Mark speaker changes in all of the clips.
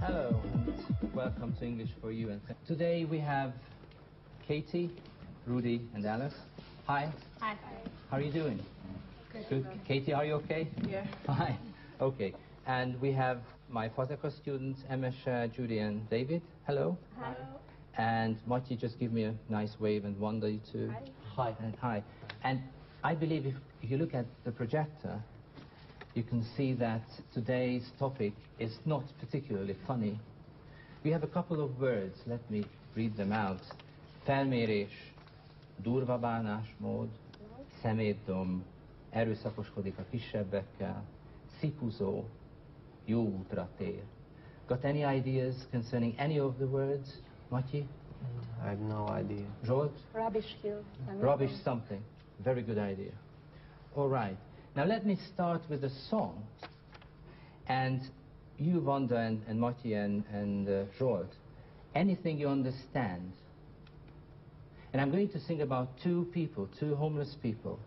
Speaker 1: Hello, and welcome to English for You. And today we have Katie, Rudy, and Alice. Hi.
Speaker 2: Hi.
Speaker 1: How are you doing?
Speaker 2: Good.
Speaker 1: Katie, are you okay?
Speaker 2: Yeah.
Speaker 1: Fine. Okay. And we have my Fazaka students, Emesha, Judy, and David. Hello.
Speaker 2: Hello.
Speaker 1: And Mati just give me a nice wave and wonder you to.
Speaker 2: Hi.
Speaker 1: And hi. And I believe if you look at the projector, you can see that today's topic is not particularly funny. We have a couple of words. Let me read them out. Felmérés, durva bánásmód, szemétdom, erőszakoskodik a kisebbekkel, szipuzó, jó útra tér. Got any ideas concerning any of the words, Matyi?
Speaker 3: I have no idea.
Speaker 1: Zsolt?
Speaker 2: Rubbish hill.
Speaker 1: Rubbish something. Very good idea. All right. Now let me start with a song. And you, Wanda and Matyi and Zsolt, anything you understand. And I'm going to sing about two people, two homeless people.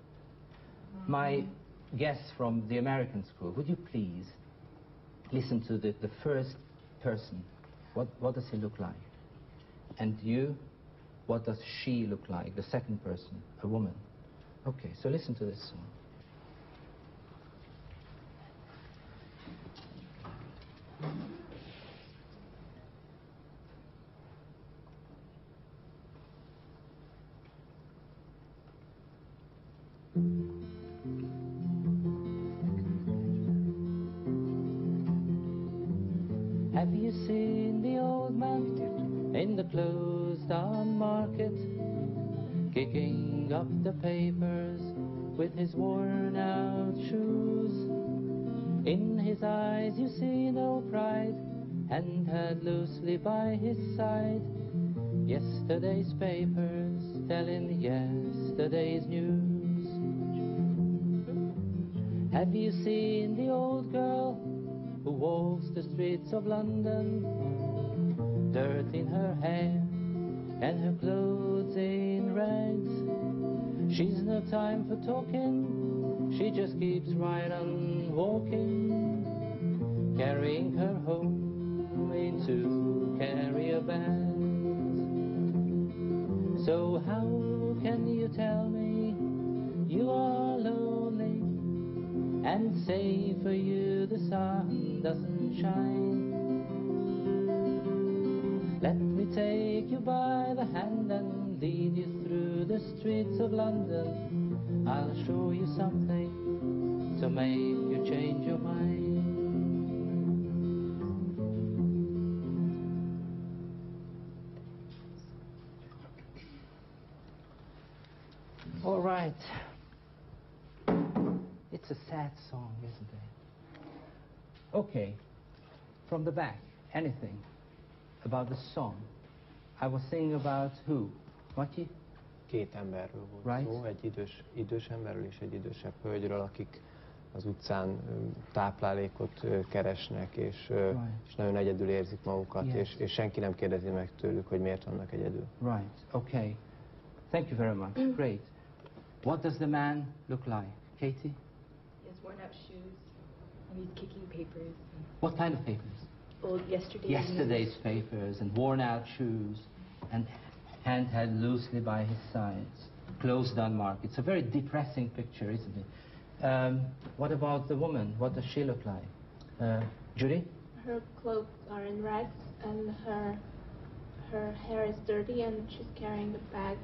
Speaker 1: My guests from the American school, would you please listen to the first person? What does he look like? And you, what does she look like? The second person, a woman. Okay, so listen to this song. Have you seen the old man in the closed-down market, kicking up the papers with his worn-out shoes? In his eyes you see no pride, and held loosely by his side yesterday's papers telling yesterday's news. Have you seen the old girl who walks the streets of London, dirt in her hair and her clothes in rags? She's no time for talking, she just keeps right on walking, carrying her home in two carrier bags. So how can you tell me you are lonely and say for you the sun doesn't shine? Let me take you by the hand and lead you through the streets of London. I'll show you something to make you change your mind. All right. It's a sad song, isn't it? Okay. From the back, anything about the song. I was singing about who? Matyi?
Speaker 3: Két emberről volt szó, egy idős emberről és egy idősebb hölgyről, akik az utcán táplálékot keresnek, és nagyon egyedül érzik magukat, és senki nem kérdezi meg tőlük, hogy miért vannak egyedül.
Speaker 1: Right, okay. Thank you very much. Great. What does the man look like? Katie?
Speaker 2: He has worn out shoes and he's kicking papers.
Speaker 1: What kind of papers?
Speaker 2: Old
Speaker 1: yesterday's papers and worn out shoes and hand held loosely by his sides. Closed down market. It's a very depressing picture, isn't it? What about the woman? What does she look like? Judy?
Speaker 4: Her clothes are in rags and her hair is dirty and she's carrying a bag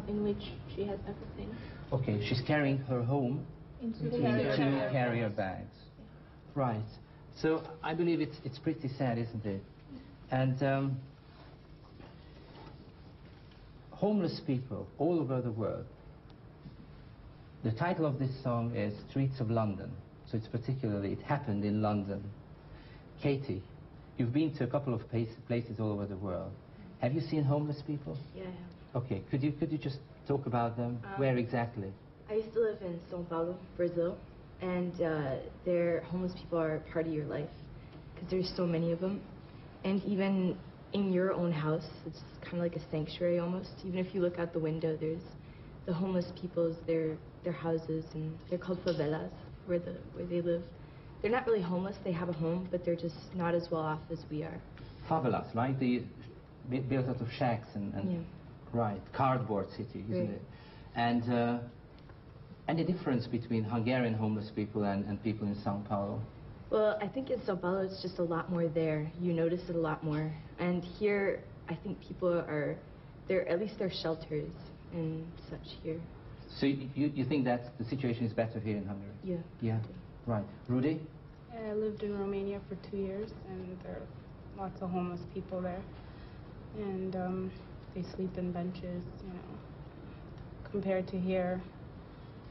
Speaker 4: in which she has everything.
Speaker 1: Okay, she's carrying her home
Speaker 4: in two
Speaker 1: carrier bags. Right. So I believe it's pretty sad, isn't it? And homeless people all over the world. The title of this song is Streets of London. So it happened in London. Katie, you've been to a couple of places all over the world. Have you seen homeless people?
Speaker 5: Yeah, I have.
Speaker 1: Okay, could you just talk about them? Where exactly?
Speaker 5: I used to live in São Paulo, Brazil, and there homeless people are part of your life because there's so many of them. And even in your own house, it's kind of like a sanctuary almost. Even if you look out the window, there's the homeless people's their houses, and they're called favelas where they live. they're not really homeless. They have a home, but they're just not as well off as we are.
Speaker 1: Fabulous, right? The built out of shacks and
Speaker 5: Yeah.
Speaker 1: right, cardboard city, isn't
Speaker 5: Right.
Speaker 1: it? And any difference between Hungarian homeless people and people in São Paulo?
Speaker 5: Well, I think in São Paulo it's just a lot more there. You notice it a lot more. And here, I think people are, at least there's shelters and such here.
Speaker 1: So you think that the situation is better here in Hungary?
Speaker 5: Yeah.
Speaker 1: Yeah, right. Rudy?
Speaker 6: I lived in Romania for 2 years, and there are lots of homeless people there. And they sleep in benches, you know. Compared to here,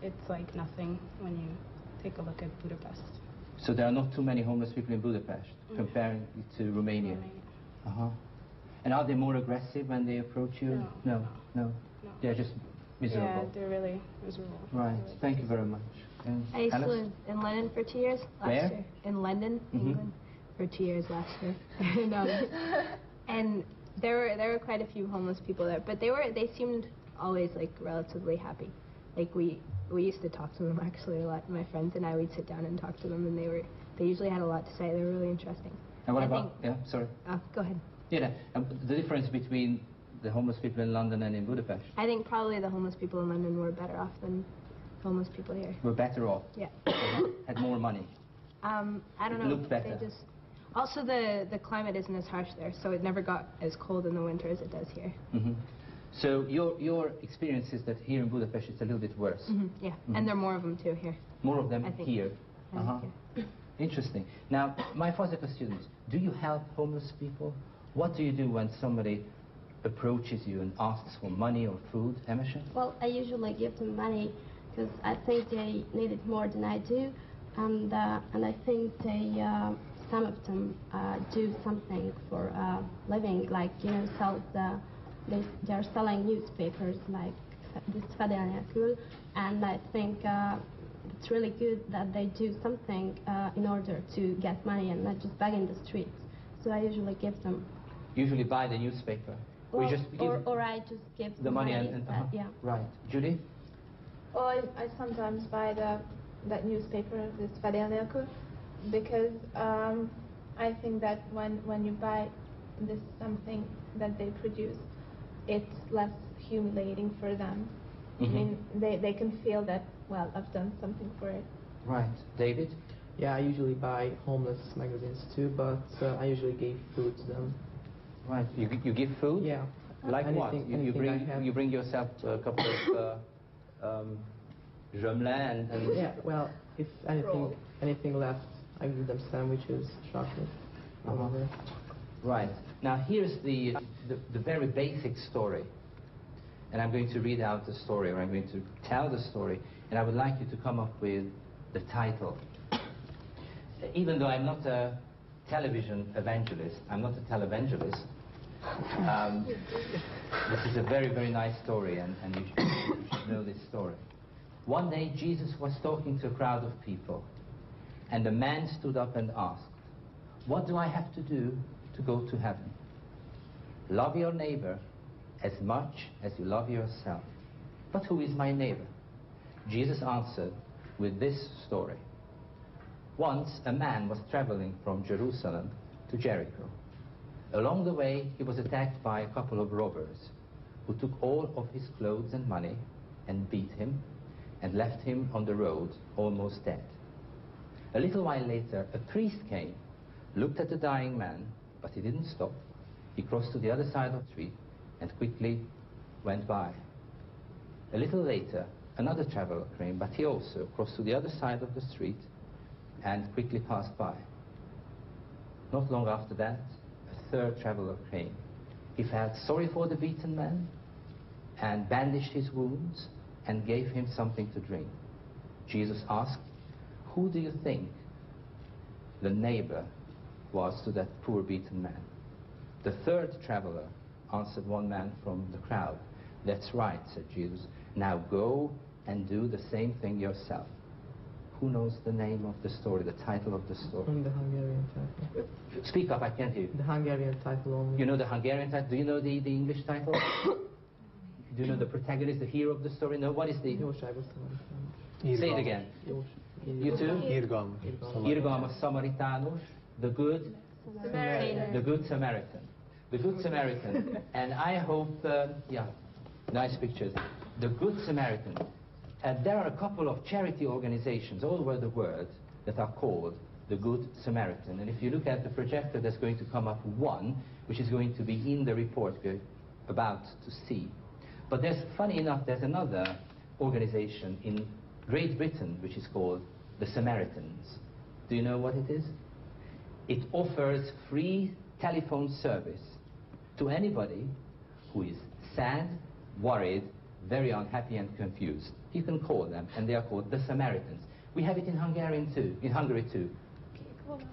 Speaker 6: it's like nothing when you take a look at Budapest.
Speaker 1: So there are not too many homeless people in Budapest, comparing it to Romania? Uh-huh. And are they more aggressive when they approach you?
Speaker 6: No.
Speaker 1: No. They're just miserable?
Speaker 6: Yeah, they're really miserable.
Speaker 1: Right,
Speaker 6: Really
Speaker 1: thank you very much. And
Speaker 7: I used to
Speaker 1: Alice?
Speaker 7: live in London for 2 years last
Speaker 1: Where?
Speaker 7: year. In London, England, for 2 years last year. And there were quite a few homeless people there, but they seemed always like relatively happy. Like we used to talk to them actually a lot. My friends and I would sit down and talk to them, and they usually had a lot to say. They were really interesting.
Speaker 1: And what about, yeah, sorry.
Speaker 7: Go ahead.
Speaker 1: Yeah, the difference between the homeless people in London and in Budapest?
Speaker 7: I think probably the homeless people in London were better off than homeless people here.
Speaker 1: Were better off?
Speaker 7: Yeah.
Speaker 1: Had more money?
Speaker 7: I don't know.
Speaker 1: Looked better?
Speaker 7: Also, the climate isn't as harsh there, so it never got as cold in the winter as it does here.
Speaker 1: So your experience is that here in Budapest it's a little bit worse?
Speaker 7: Yeah, and there are more of them too here.
Speaker 1: More of them
Speaker 7: I think.
Speaker 1: here? Interesting. Now, my physical students, do you help homeless people? What do you do when somebody approaches you and asks for money or food? Emerson?
Speaker 8: Well, I usually give them money because I think they need it more than I do, and I think some of them do something for living, like they're selling newspapers like this Fedél nélkül, and I think it's really good that they do something in order to get money and not just beg in the streets. So I usually give them.
Speaker 1: Usually buy the newspaper?
Speaker 8: Well,
Speaker 1: or just give
Speaker 8: or I just give
Speaker 1: the money and
Speaker 8: yeah.
Speaker 1: Right. Judy?
Speaker 4: Well, I sometimes buy that newspaper, this Fedél nélkül, because I think that when you buy this something that they produce, it's less humiliating for them. I mean, they can feel that, well, I've done something for it.
Speaker 1: Right. David?
Speaker 3: Yeah, I usually buy homeless magazines too, but I usually give food to them.
Speaker 1: Right. You give food?
Speaker 3: Yeah.
Speaker 1: Like what? You bring yourself a couple of jomelin and
Speaker 3: yeah. Well, if anything left, I give them sandwiches, chocolate.
Speaker 1: Right. Now here's the very basic story, and I'm going to read out the story, or I'm going to tell the story, and I would like you to come up with the title. Even though I'm not a television evangelist, I'm not a televangelist. This is a very, very nice story, and you should know this story. One day Jesus was talking to a crowd of people, and a man stood up and asked, "What do I have to do to go to heaven?" "Love your neighbor as much as you love yourself." "But who is my neighbor?" Jesus answered with this story. Once a man was traveling from Jerusalem to Jericho. Along the way, he was attacked by a couple of robbers who took all of his clothes and money and beat him and left him on the road almost dead. A little while later, a priest came, looked at the dying man, but he didn't stop. He crossed to the other side of the street and quickly went by. A little later, another traveler came, but he also crossed to the other side of the street and quickly passed by. Not long after that, a third traveler came. He felt sorry for the beaten man and bandaged his wounds and gave him something to drink. Jesus asked, "Who do you think the neighbor was to that poor beaten man?" "The third traveler," answered one man from the crowd. "That's right," said Jesus. "Now go and do the same thing yourself." Who knows the name of the story, the title of the story?
Speaker 3: Only the Hungarian title.
Speaker 1: Speak up, I can't hear you.
Speaker 3: The Hungarian title only.
Speaker 1: You know the Hungarian title? Do you know the English title? Do you know the protagonist, the hero of the story? No, what is the...
Speaker 3: Jóságos tanulás.
Speaker 1: Say it again. You too? Irgalmas Samaritánus, the good
Speaker 4: Samaritan.
Speaker 1: The Good Samaritan. The Good Samaritan. And I hope, yeah, nice pictures. The Good Samaritan. There are a couple of charity organizations all over the world that are called the Good Samaritan. And if you look at the projector, there's going to come up one, which is going to be in the report we're about to see. But there's, funny enough, there's another organization in Great Britain which is called the Samaritans. Do you know what it is? It offers free telephone service to anybody who is sad, worried, very unhappy and confused. You can call them, and they are called the Samaritans. We have it in Hungarian too, in Hungary too.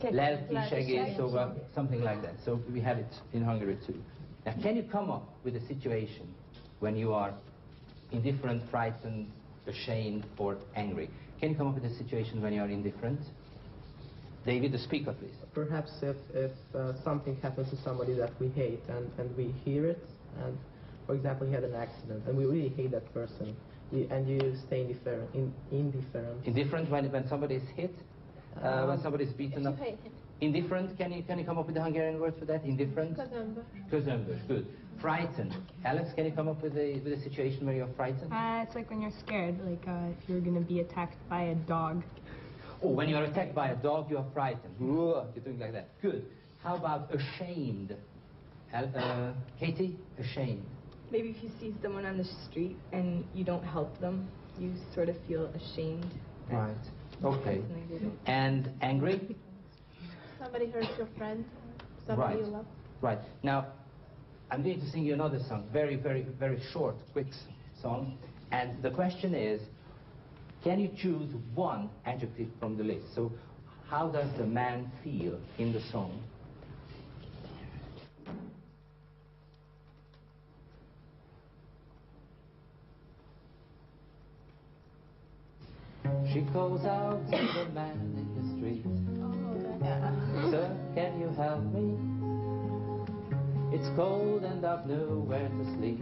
Speaker 1: Lelki segély, so something like that. So we have it in Hungary too. Now, can you come up with a situation when you are indifferent, frightened, ashamed, or angry? Can you come up with a situation when you are indifferent? David, the speaker, please.
Speaker 9: Perhaps if something happens to somebody that we hate and we hear it, and for example he had an accident and we really hate that person, and you stay indifferent.
Speaker 1: Indifferent when somebody is hit? When somebody is beaten up? Indifferent, can you come up with the Hungarian word for that? Indifferent? Közömbös, good. Frightened. Alex, can you come up with a situation where you're frightened?
Speaker 7: It's like when you're scared, like if you're going to be attacked by a dog.
Speaker 1: Oh, when you're attacked by a dog, you're frightened. You're doing like that. Good. How about ashamed? Katie, ashamed.
Speaker 5: Maybe if you see someone on the street and you don't help them, you sort of feel ashamed.
Speaker 1: Right. Okay. And angry?
Speaker 4: Somebody hurts your friend, somebody you love.
Speaker 1: Right. Now, I'm going to sing you another song, very, very, very short, quick song. And the question is, can you choose one adjective from the list? So, how does the man feel in the song? She calls out to the man in the street. Sir, can you help me? It's cold and I've nowhere to sleep.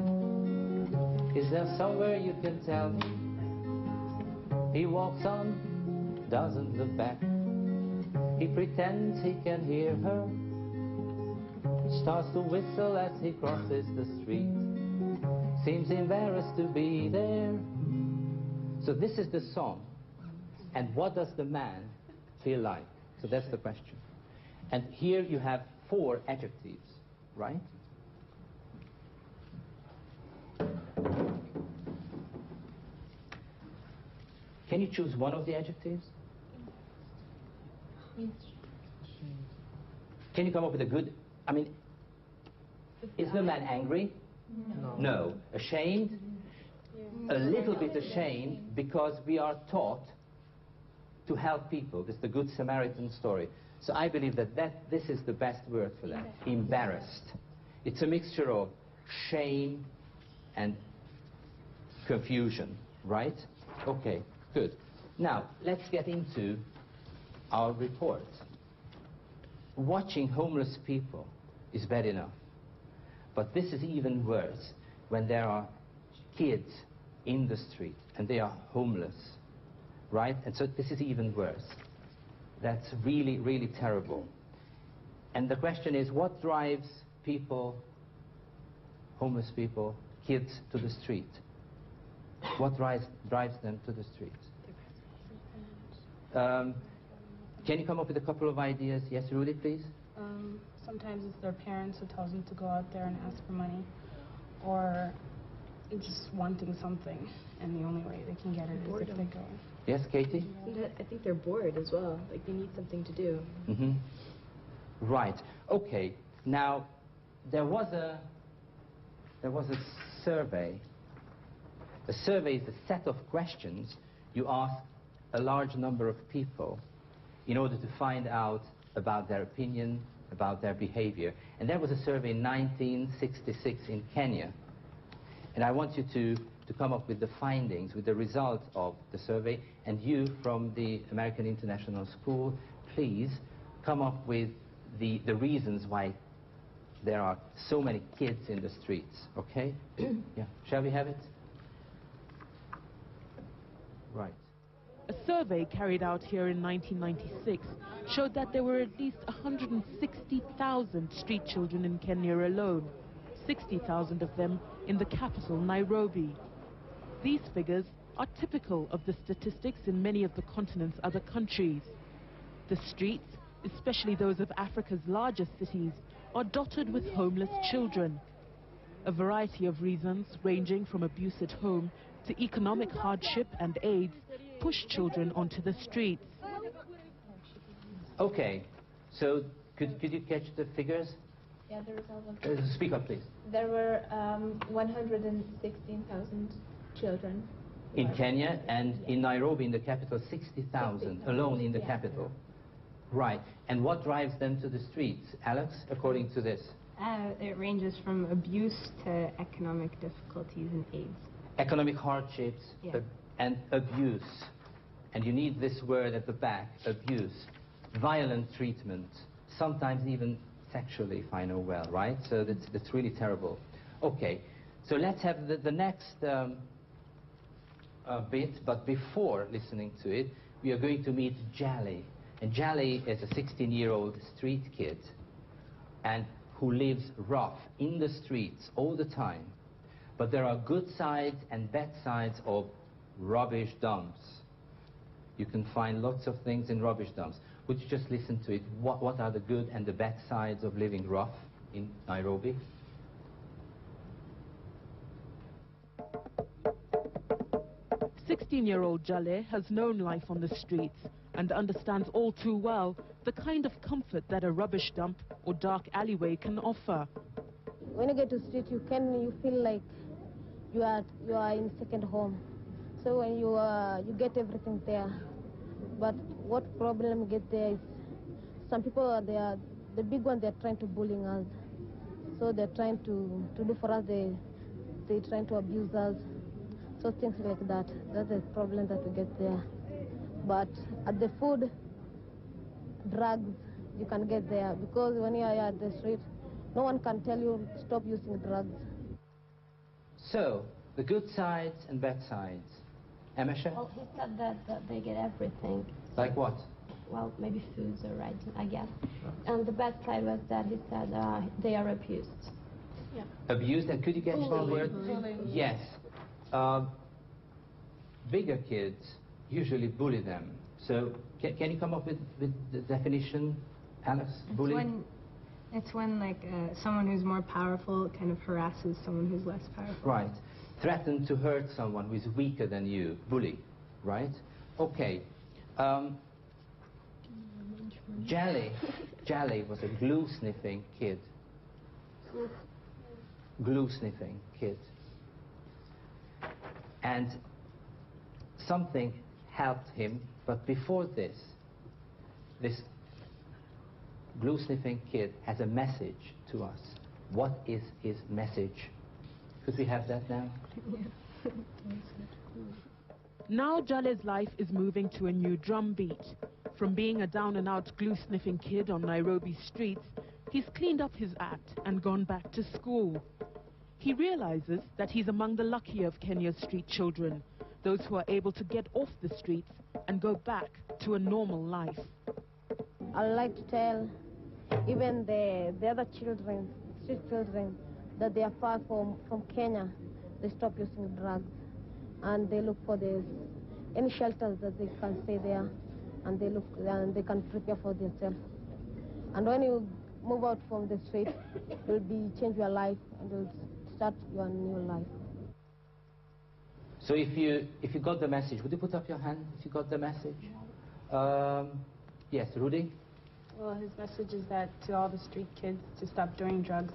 Speaker 1: Is there somewhere you can tell me? He walks on, doesn't look back. He pretends he can hear her. Starts to whistle as he crosses the street. Seems embarrassed to be there. So this is the song. And what does the man feel like? So that's the question. And here you have 4 adjectives, right? Can you choose one of the adjectives? Can you come up with a good, I mean, is the man angry? No. Ashamed? A little bit ashamed, because we are taught to help people. This is the Good Samaritan story. So I believe that this is the best word for that. Embarrassed. It's a mixture of shame and confusion, right? Okay, good. Now, let's get into our report. Watching homeless people is bad enough. But this is even worse when there are kids in the street and they are homeless, right? And so this is even worse. That's really, really terrible. And the question is, what drives people, homeless people, kids, to the street? What drives them to the street? Can you come up with a couple of ideas? Yes, Rudy, please.
Speaker 6: Sometimes it's their parents who tells them to go out there and ask for money, or just wanting something, and the only way they can get it is if they go.
Speaker 1: Yes, Katie?
Speaker 5: I think they're bored as well. Like, they need something to do.
Speaker 1: Mm-hmm. Right. Okay. Now, there was a survey. A survey is a set of questions you ask a large number of people in order to find out about their opinion, about their behavior. And there was a survey in 1966 in Kenya. And I want you to come up with the findings, with the results of the survey. And you, from the American International School, please come up with the reasons why there are so many kids in the streets, okay? Yeah. Shall we have it? Right.
Speaker 10: A survey carried out here in 1996 showed that there were at least 160,000 street children in Kenya alone, 60,000 of them in the capital, Nairobi. These figures are typical of the statistics in many of the continent's other countries. The streets, especially those of Africa's largest cities, are dotted with homeless children. A variety of reasons, ranging from abuse at home to economic hardship and AIDS, push children onto the streets.
Speaker 1: Okay, so could you catch the figures?
Speaker 4: Yeah, the result.
Speaker 1: Speak up, please.
Speaker 4: There were 116,000 children.
Speaker 1: In Kenya, and in Nairobi, in the capital, 60,000 alone in the capital. Right. And what drives them to the streets, Alex, according to this?
Speaker 7: It ranges from abuse to economic difficulties and AIDS.
Speaker 1: Economic hardships,
Speaker 7: Yeah.
Speaker 1: And abuse. And you need this word at the back, abuse. Violent treatment, sometimes even sexually, if I know well, right? So that's really terrible. Okay, so let's have the next bit, but before listening to it, we are going to meet Jali. And Jali is a 16-year-old street kid and who lives rough in the streets all the time. But there are good sides and bad sides of rubbish dumps. You can find lots of things in rubbish dumps. Would you just listen to it? What are the good and the bad sides of living rough in Nairobi?
Speaker 10: "16-year-old Jale has known life on the streets and understands all too well the kind of comfort that a rubbish dump or dark alleyway can offer.
Speaker 11: When you get to the street, you feel like you are in second home. So when you get everything there. But what problem you get there is some people are there, the big ones, they're trying to bully us. So they're trying to do for us, they're trying to abuse us. So things like that. That's the problem that we get there. But at the food, drugs, you can get there. Because when you are at the street, no one can tell you stop using drugs.
Speaker 1: So, the good sides and bad sides. Emesha?
Speaker 8: Well, he said that they get everything.
Speaker 1: Like what?
Speaker 8: Well, maybe foods are right, I guess. And the bad side was that he said they are abused.
Speaker 4: Yeah.
Speaker 1: Abused, and could you get one word? Yes. Bigger kids usually bully them. So, can you come up with the definition, Alex? Bully?
Speaker 7: It's when like someone who's more powerful kind of harasses someone who's less powerful.
Speaker 1: Right. Threaten to hurt someone who is weaker than you. Bully. Right? Okay. Jali was a glue-sniffing kid. Glue-sniffing kid. And something helped him, but before this glue-sniffing kid has a message to us. What is his message? Could we have that now?
Speaker 10: Now Jale's life is moving to a new drumbeat. From being a down-and-out glue-sniffing kid on Nairobi streets, he's cleaned up his act and gone back to school. He realizes that he's among the lucky of Kenya's street children, those who are able to get off the streets and go back to a normal life.
Speaker 11: I'd like to tell even the other children, street children, that they are far from Kenya. They stop using drugs and they look for any shelters that they can stay there, and they can prepare for themselves. And when you move out from the street, you'll change your life and you'll start your new life.
Speaker 1: So if you got the message, would you put up your hand if you got the message? Yes, Rudy?
Speaker 6: Well, his message is that to all the street kids to stop doing drugs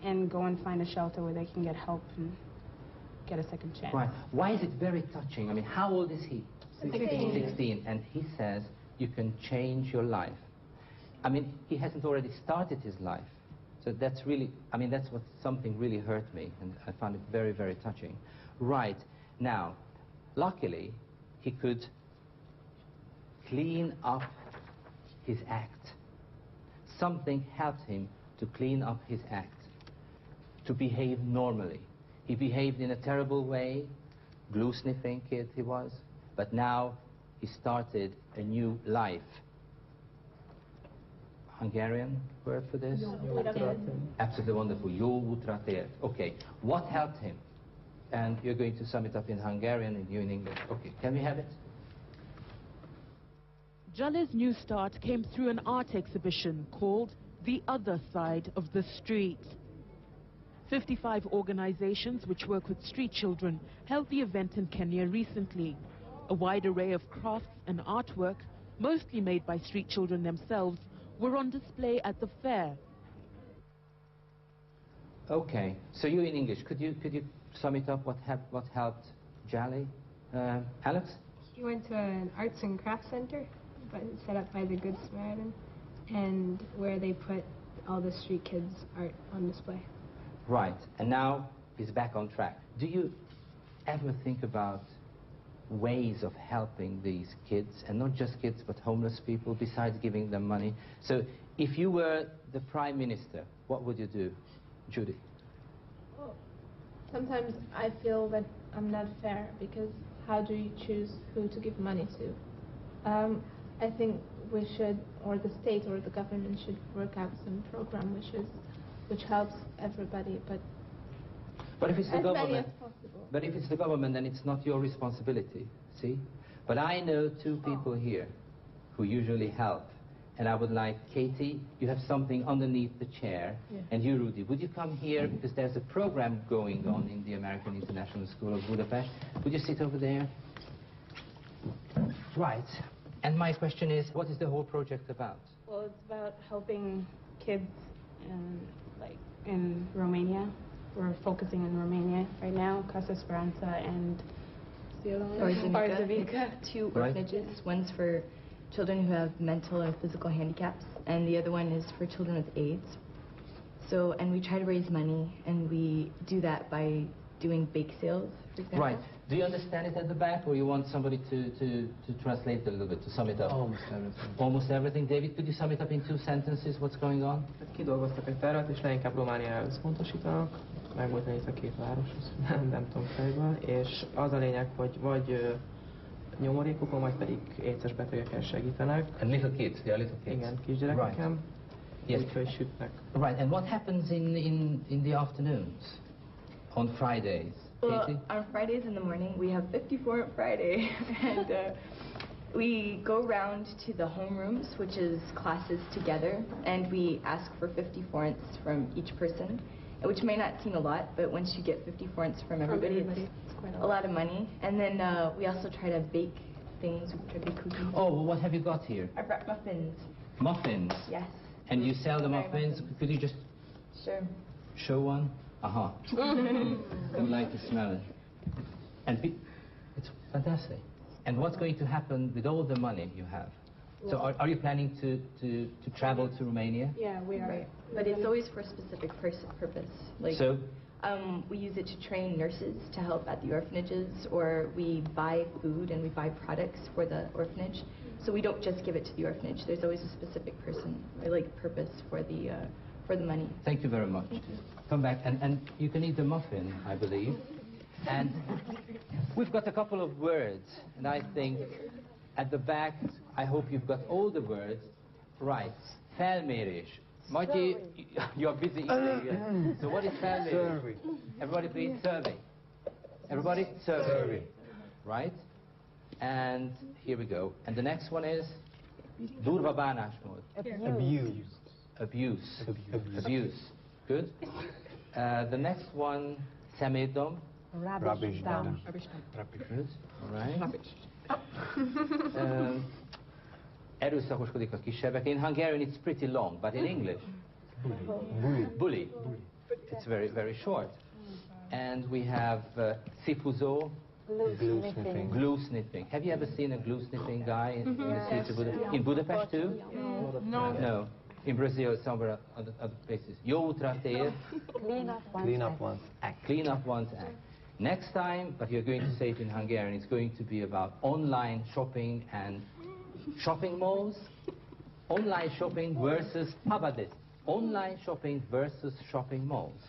Speaker 6: and go and find a shelter where they can get help and get a second chance.
Speaker 1: Right. Why is it very touching? I mean, how old is he? 16. And he says you can change your life. I mean, he hasn't already started his life. So that's really, I mean, that's what something really hurt me, and I found it very, very touching. Right. Now, luckily, he could clean up his act. Something helped him to clean up his act, to behave normally. He behaved in a terrible way, glue-sniffing kid he was, but now he started a new life. Hungarian word for this? Absolutely wonderful. Jó útra tért. Okay. What helped him? And you're going to sum it up in Hungarian and you in English. Okay. Can we have it?
Speaker 10: Jale's new start came through an art exhibition called The Other Side of the Street. 55 organizations which work with street children held the event in Kenya recently. A wide array of crafts and artwork, mostly made by street children themselves, were on display at the fair.
Speaker 1: Okay, so you in English, could you sum it up? What helped Jale? Alex?
Speaker 7: He went to an arts and crafts center set up by the Good Samaritan, and where they put all the street kids' art on display.
Speaker 1: Right, and now he's back on track. Do you ever think about ways of helping these kids, and not just kids but homeless people, besides giving them money? So if you were the Prime Minister, what would you do? Judy?
Speaker 4: Well, sometimes I feel that I'm not fair, because how do you choose who to give money to? I think we should, or the state or the government should work out some program which helps everybody,
Speaker 1: but if it's the
Speaker 4: as
Speaker 1: government,
Speaker 4: many as possible.
Speaker 1: But if it's the government, then it's not your responsibility, see? But I know two people here who usually help, and I would like, Katie, you have something underneath the chair, and you, Rudy, would you come here, because there's a program going on in the American International School of Budapest. Would you sit over there? Right. And my question is, what is the whole project about?
Speaker 6: Well, it's about helping kids in Romania. We're focusing on Romania right now, Casa Speranza and
Speaker 5: Barzovica. Two orphanages. One's for children who have mental or physical handicaps, and the other one is for children with AIDS. So, and we try to raise money, and we do that by doing bake sales, for example.
Speaker 1: Right. Do you understand it at the back, or you want somebody to translate a little bit, to sum it up?
Speaker 3: Almost everything.
Speaker 1: Almost everything. David, could you sum it up in 2 sentences, what's going on?
Speaker 9: Kidolgoztak egy tervet, és leginkább Romániára összpontosítanak. Meg volt itt a 2 város, nem tudom fejből. És az a lényeg, hogy vagy nyomorékokon, vagy pedig éces betegekkel segítenek.
Speaker 1: And little kids, yeah, little kids.
Speaker 9: Igen, kisgyerekeken.
Speaker 1: Yes.
Speaker 9: Úgyhogy sütnek.
Speaker 1: Right, and what happens in the afternoons, on Fridays?
Speaker 5: Well, on Fridays in the morning, we have 54 on Friday, and we go around to the homerooms, which is classes together, and we ask for 50 forints from each person, which may not seem a lot, but once you get 50 forints from everybody, it's quite a lot of money. And then we also try to bake things. We try to bake cookies.
Speaker 1: Oh, well, what have you got here?
Speaker 5: I brought muffins.
Speaker 1: Muffins?
Speaker 5: Yes.
Speaker 1: And you sell the muffins? Could you just show one? Aha. I'd like to smell it. And it's fantastic. And what's going to happen with all the money you have? So are you planning to travel to Romania?
Speaker 6: Yeah, we are.
Speaker 5: Right. But it's always for a specific purpose. Like,
Speaker 1: so?
Speaker 5: We use it to train nurses to help at the orphanages, or we buy food and we buy products for the orphanage. So we don't just give it to the orphanage. There's always a specific person, or like purpose for the money.
Speaker 1: Thank you very much. Come back, and you can eat the muffin, I believe. And we've got a couple of words, and I think at the back, I hope you've got all the words right. Felmérés. Matyi, you're busy eating. So what is felmérés?
Speaker 3: Survey.
Speaker 1: Everybody please, survey. Everybody, survey. Right? And here we go. And the next one is durva bánásmód. Abuse. Good. The next one, szemétdom.
Speaker 3: Rubbish dump.
Speaker 1: Good. All right. Erőszakoskodik a kisebbek. In Hungarian it's pretty long, but in English? Bully. It's very, very short. And we have cipuzó. Glue sniffing. Have you ever seen a glue sniffing guy in the streets of Budapest? In Budapest too? No. In Brazil, somewhere other places. Jó útra tér.
Speaker 3: Clean up one's act.
Speaker 1: Clean up one's act. Next time, but you're going to say it in Hungarian, it's going to be about online shopping and shopping malls. Online shopping versus Online shopping versus shopping malls.